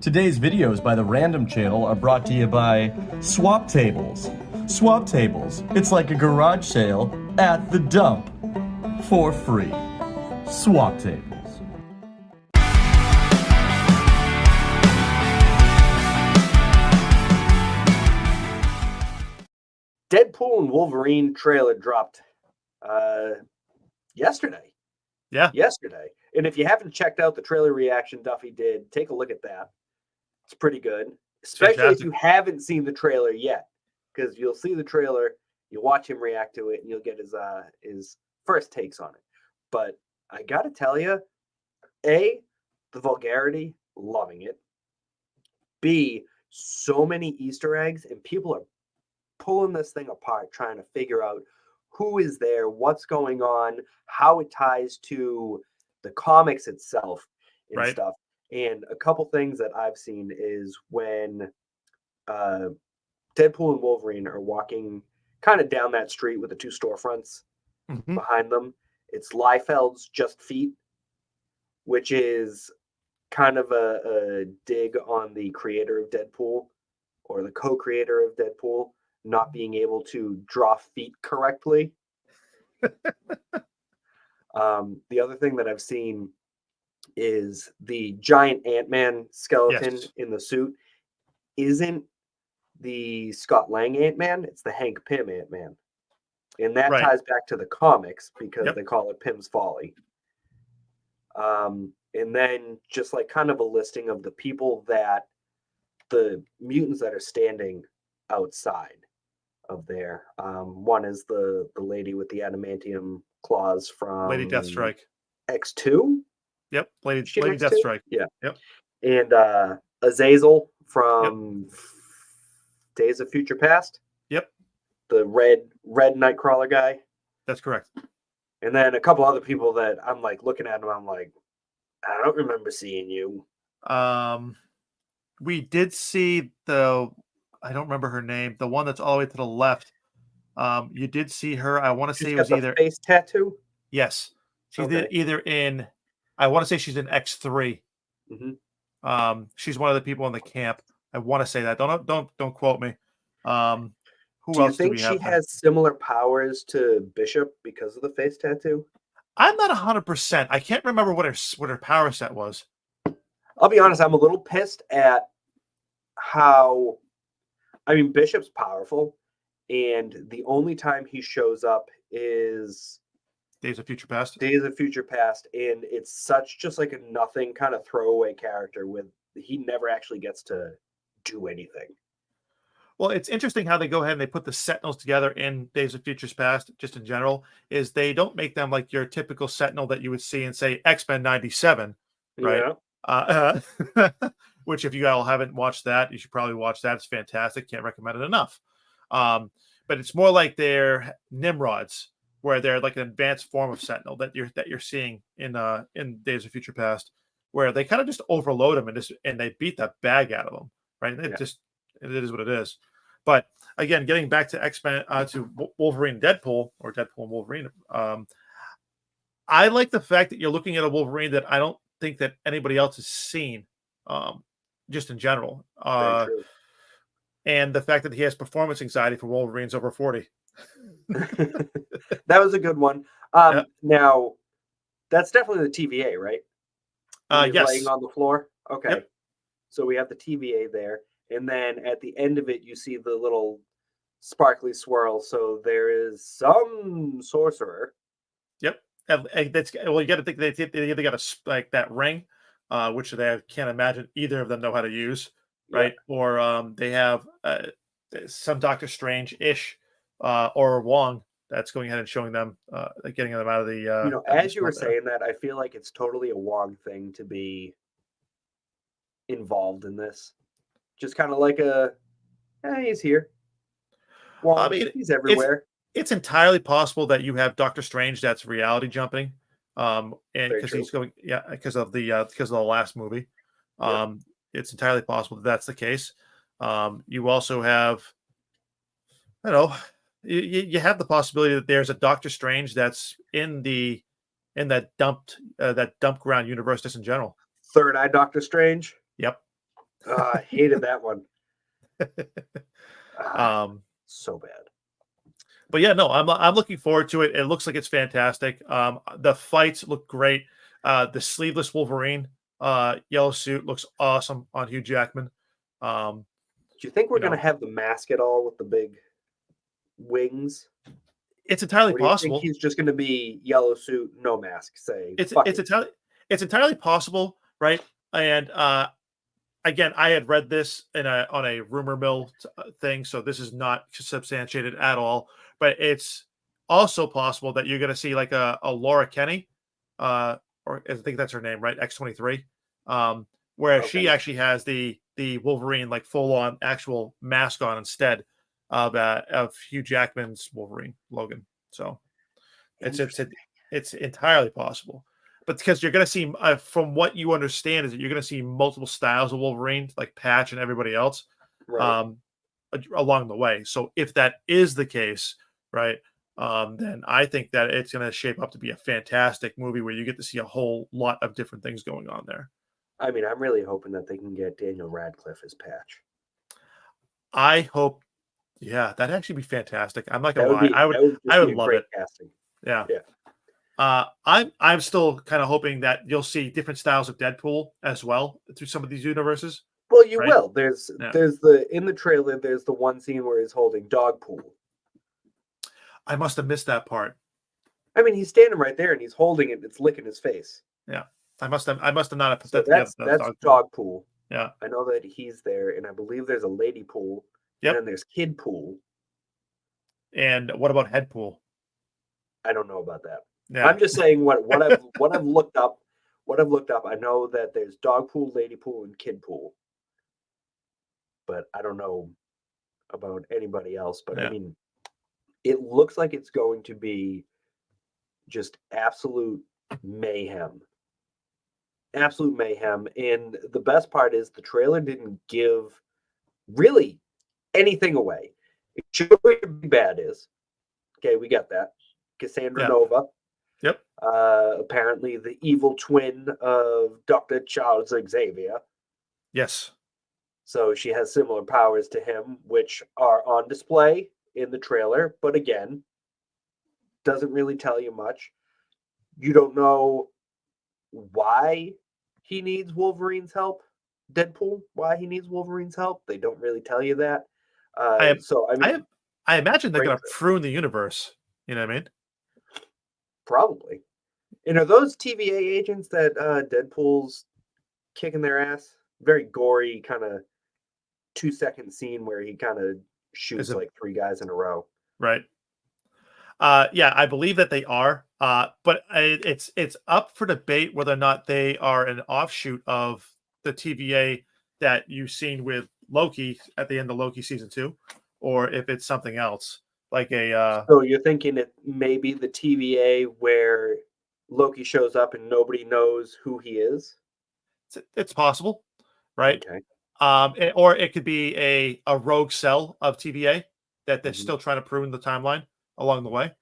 Today's videos by the Random Channel are brought to you by Swap Tables. Swap Tables, it's like a garage sale at the dump for free. Swap Tables. Deadpool and Wolverine trailer dropped yesterday. Yesterday. And if you haven't checked out the trailer reaction Duffy did, take a look at that. It's pretty good, especially if you haven't seen the trailer yet, because you'll see the trailer, you watch him react to it, and you'll get his first takes on it. But I gotta tell you, A, the vulgarity, loving it. B, so many Easter eggs, and people are pulling this thing apart, trying to figure out who is there, what's going on, how it ties to the comics itself and stuff. And a couple things that I've seen is when Deadpool and Wolverine are walking kind of down that street with the two storefronts behind them. It's Liefeld's Just Feet, which is kind of a dig on the creator of Deadpool, or the co-creator of Deadpool, not being able to draw feet correctly. The other thing that I've seen is the giant Ant-Man skeleton in the suit isn't the Scott Lang Ant-Man, it's the Hank Pym Ant-Man. And that ties back to the comics because they call it Pym's Folly. And then just like kind of a listing of the people that the mutants that are standing outside of there. One is the lady with the adamantium claws from Lady Deathstrike. X2? Yep, Lady Deathstrike. Yeah. Yep. And Azazel from Days of Future Past. Yep. The red Nightcrawler guy. That's correct. And then a couple other people that I'm like looking at them, I'm like, I don't remember seeing you. We did see I don't remember her name, the one that's all the way to the left. You did see her. I want to say it was either face tattoo. Yes, she's either in. I want to say she's in X3. She's one of the people in the camp. I want to say that. Don't quote me. Do you think she has similar powers to Bishop because of the face tattoo? I'm not 100%. I can't remember what her power set was. I'll be honest. I'm a little pissed at how. I mean, Bishop's powerful, and the only time he shows up is Days of Future Past. Days of Future Past, and it's such just like a nothing kind of throwaway character with he never actually gets to do anything. Well, it's interesting how they go ahead and they put the Sentinels together in Days of Futures Past, just in general, is they don't make them like your typical Sentinel that you would see in, say, X-Men 97, right? Yeah. Which, if you all haven't watched that, you should probably watch that. It's fantastic. Can't recommend it enough. But it's more like they're Nimrods, where they're like an advanced form of Sentinel that you're seeing in Days of Future Past, where they kind of just overload them and they beat the bag out of them, right? It is what it is. But again, getting back to X-Men to Wolverine and Deadpool, or Deadpool and Wolverine, I like the fact that you're looking at a Wolverine that I don't think that anybody else has seen. Just in general. And the fact that he has performance anxiety for Wolverines over 40. That was a good one. Now, that's definitely the TVA, right? Yes. Laying on the floor? Okay. Yep. So we have the TVA there. And then at the end of it, you see the little sparkly swirl. So there is some sorcerer. Yep. You got to think they got that ring. Which they can't imagine either of them know how to use, right? Yep. Or they have some Doctor Strange-ish or Wong that's going ahead and showing them, getting them out of the. As you were saying that, I feel like it's totally a Wong thing to be involved in this. Just kind of like he's here. Wong, I mean, he's everywhere. It's entirely possible that you have Doctor Strange that's reality jumping. And because he's going, because of the last movie, it's entirely possible that that's the case. You also have, you have the possibility that there's a Doctor Strange that's in that dump ground universe just in general. Third Eye Doctor Strange. Yep. I hated that one. So bad. But yeah, no, I'm looking forward to it. It looks like it's fantastic. The fights look great. The sleeveless Wolverine yellow suit looks awesome on Hugh Jackman. Do you think we're going to have the mask at all with the big wings? It's entirely possible. He's just going to be yellow suit, no mask. It's entirely possible, right? And again, I had read this on a rumor mill thing, so this is not substantiated at all. But it's also possible that you're going to see like a Laura Kenny, or I think that's her name, right? X-23, where she actually has the Wolverine like full on actual mask on instead of Hugh Jackman's Wolverine Logan. So it's entirely possible. But because you're going to see, from what you understand, is that you're going to see multiple styles of Wolverine, like Patch and everybody else, along the way. So if that is the case, right, then I think that it's going to shape up to be a fantastic movie where you get to see a whole lot of different things going on there. I mean, I'm really hoping that they can get Daniel Radcliffe as Patch. I hope, yeah, that'd actually be fantastic. I'm not gonna lie, I would love it. Casting. Yeah. I'm still kind of hoping that you'll see different styles of Deadpool as well through some of these universes. Well, you will. There's in the trailer. There's the one scene where he's holding Dogpool. I must have missed that part. I mean, he's standing right there and he's holding it. It's licking his face. Yeah, I must not have put that together. That's Dogpool. Yeah, I know that he's there, and I believe there's a Lady Pool. Yep. And then there's Kid Pool. And what about Head Pool? I don't know about that. Yeah. I'm just saying what I've looked up. What I've looked up, I know that there's Dog Pool, Lady Pool, and Kid Pool. But I don't know about anybody else. But I mean, it looks like it's going to be just absolute mayhem. Absolute mayhem. And the best part is the trailer didn't give really anything away. It showed who your big bad is. Okay, we got that. Cassandra Nova. Yep. Apparently the evil twin of Dr. Charles Xavier. Yes. So she has similar powers to him, which are on display in the trailer. But again, doesn't really tell you much. You don't know why he needs Wolverine's help. Deadpool, why he needs Wolverine's help. They don't really tell you that. I imagine they're going to prune the universe. You know what I mean? Probably. And are those TVA agents that Deadpool's kicking their ass? Very gory, kind of 2-second scene where he kind of shoots like 3 guys in a row. Right. Yeah, I believe that they are. But it's up for debate whether or not they are an offshoot of the TVA that you've seen with Loki at the end of Loki season 2, or if it's something else. Like so you're thinking it may be the TVA where Loki shows up and nobody knows who he is? It's possible, right? Okay. Or it could be a rogue cell of TVA that they're still trying to prune the timeline along the way.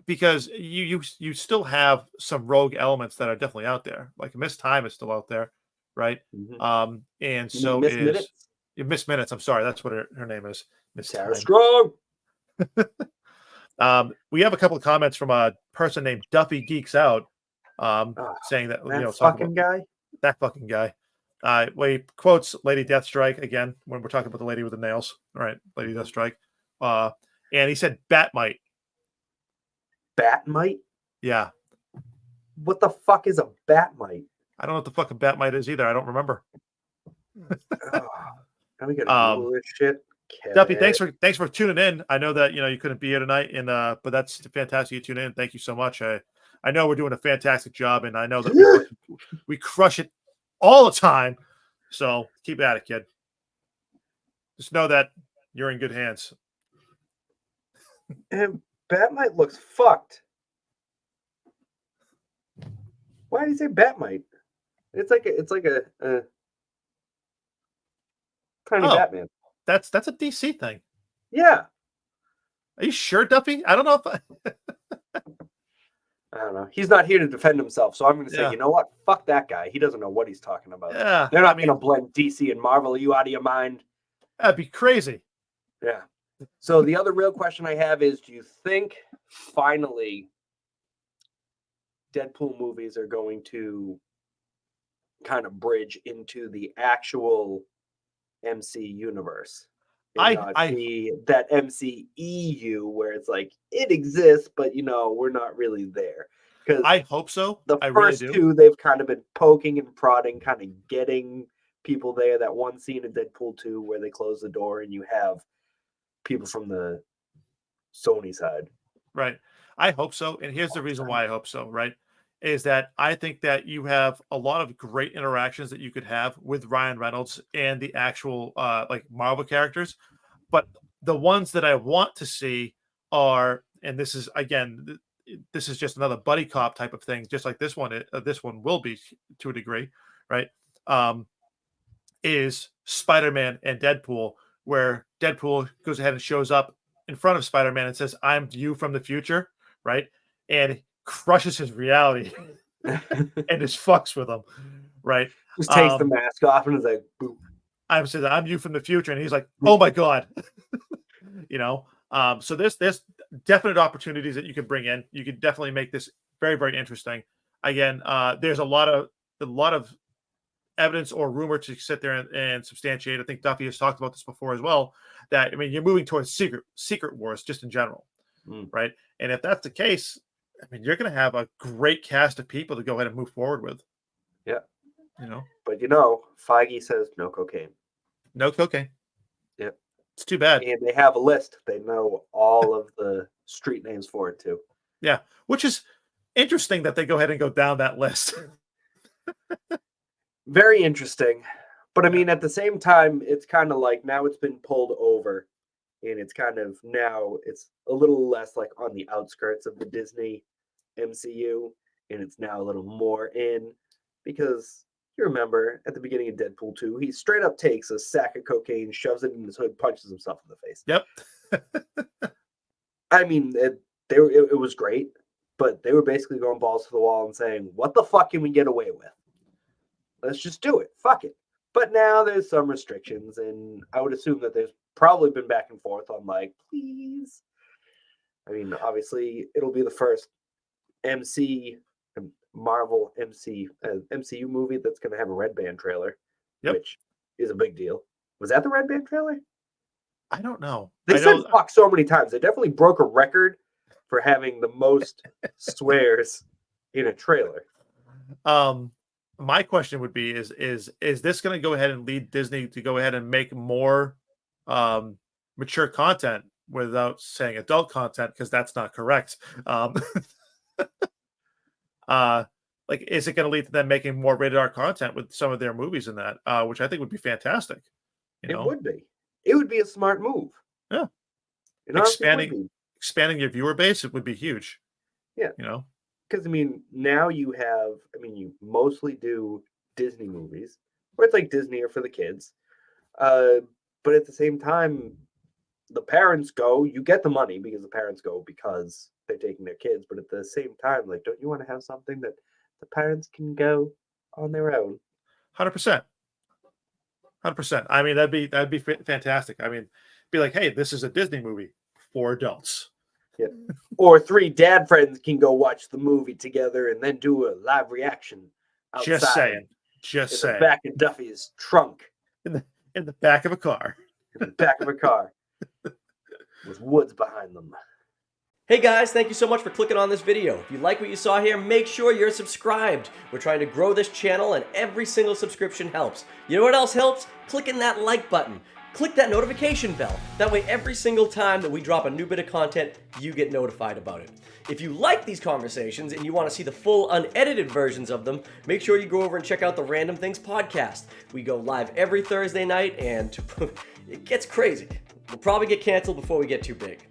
Because you still have some rogue elements that are definitely out there. Like Miss Time is still out there, right? And so Miss Minutes. I'm sorry, that's what her name is. Miss Tara Strong. We have a couple of comments from a person named Duffy Geeks Out, saying that that fucking guy. He quotes Lady Deathstrike again when we're talking about the lady with the nails. All right, Lady Deathstrike. And he said Batmite. Batmite? Yeah. What the fuck is a Batmite? I don't know what the fuck a Batmite is either. I don't remember. Now we gotta Google this shit. Duffy, thanks for tuning in. I know that you couldn't be here tonight, and but that's fantastic you tune in. Thank you so much. I know we're doing a fantastic job, and I know that we crush it all the time. So keep at it, kid. Just know that you're in good hands. And Batmite looks fucked. Why do you say Batmite? It's like a tiny Batman. That's a DC thing. Yeah. Are you sure, Duffy? I don't know if I don't know. He's not here to defend himself, so I'm going to say, you know what? Fuck that guy. He doesn't know what he's talking about. Yeah, they're not going to blend DC and Marvel. Are you out of your mind? That'd be crazy. Yeah. So the other real question I have is, do you think finally Deadpool movies are going to kind of bridge into the actual MC universe? I see that MCEU where it's like it exists, but we're not really there. Because I hope so. The I first really do. two, they've kind of been poking and prodding, kind of getting people there. That one scene in Deadpool 2 where they close the door and you have people from the Sony side. Right. I hope so. And here's the reason why I hope so, right? Is that I think that you have a lot of great interactions that you could have with Ryan Reynolds and the actual like Marvel characters. But the ones that I want to see are, and this is again, this is just another buddy cop type of thing, just like this one will be to a degree, right? Is Spider-Man and Deadpool, where Deadpool goes ahead and shows up in front of Spider-Man and says, "I'm you from the future," right? And crushes his reality and just fucks with him, right? Just takes the mask off and is like, boom. I'm you from the future, and he's like, "Oh my god," So there's definite opportunities that you can bring in. You could definitely make this very, very interesting. Again, there's a lot of evidence or rumor to sit there and substantiate. I think Duffy has talked about this before as well. That you're moving towards secret wars just in general, right? And if that's the case, you're going to have a great cast of people to go ahead and move forward with. Yeah. But Feige says no cocaine. No cocaine. Yep. It's too bad. And they have a list. They know all of the street names for it too. Yeah. Which is interesting that they go ahead and go down that list. Very interesting. But at the same time, it's kind of like now it's been pulled over. And it's kind of now it's a little less like on the outskirts of the Disney MCU, and it's now a little more in, because you remember at the beginning of Deadpool 2, he straight up takes a sack of cocaine, shoves it in his hood, punches himself in the face. Yep. It was great, but they were basically going balls to the wall and saying, "What the fuck can we get away with? Let's just do it. Fuck it." But now there's some restrictions, and I would assume that there's probably been back and forth on like, please. Obviously, it'll be the first Marvel MCU movie that's going to have a Red Band trailer, which is a big deal. Was that the Red Band trailer? I don't know. They said fuck so many times. They definitely broke a record for having the most swears in a trailer. My question would be: Is this going to go ahead and lead Disney to go ahead and make more mature content without saying adult content, because that's not correct? Is it going to lead to them making more rated R content with some of their movies in that, which I think would be fantastic. It would be. It would be a smart move. Yeah. Expanding your viewer base, it would be huge. Yeah. Because now you have, you mostly do Disney movies, where it's like Disney are for the kids. But at the same time, the parents go, you get the money because the parents go because they're taking their kids. But at the same time, like, don't you want to have something that the parents can go on their own? 100%. 100%. That'd be fantastic. Be like, hey, this is a Disney movie for adults. Yeah. Or 3 dad friends can go watch the movie together and then do a live reaction outside. Just saying. The back of Duffy's trunk. In the back of a car. In the back of a car. With woods behind them. Hey guys, thank you so much for clicking on this video. If you like what you saw here, make sure you're subscribed. We're trying to grow this channel, and every single subscription helps. You know what else helps? Clicking that like button. Click that notification bell. That way every single time that we drop a new bit of content, you get notified about it. If you like these conversations and you want to see the full unedited versions of them, make sure you go over and check out the Random Things podcast. We go live every Thursday night, and it gets crazy. We'll probably get canceled before we get too big.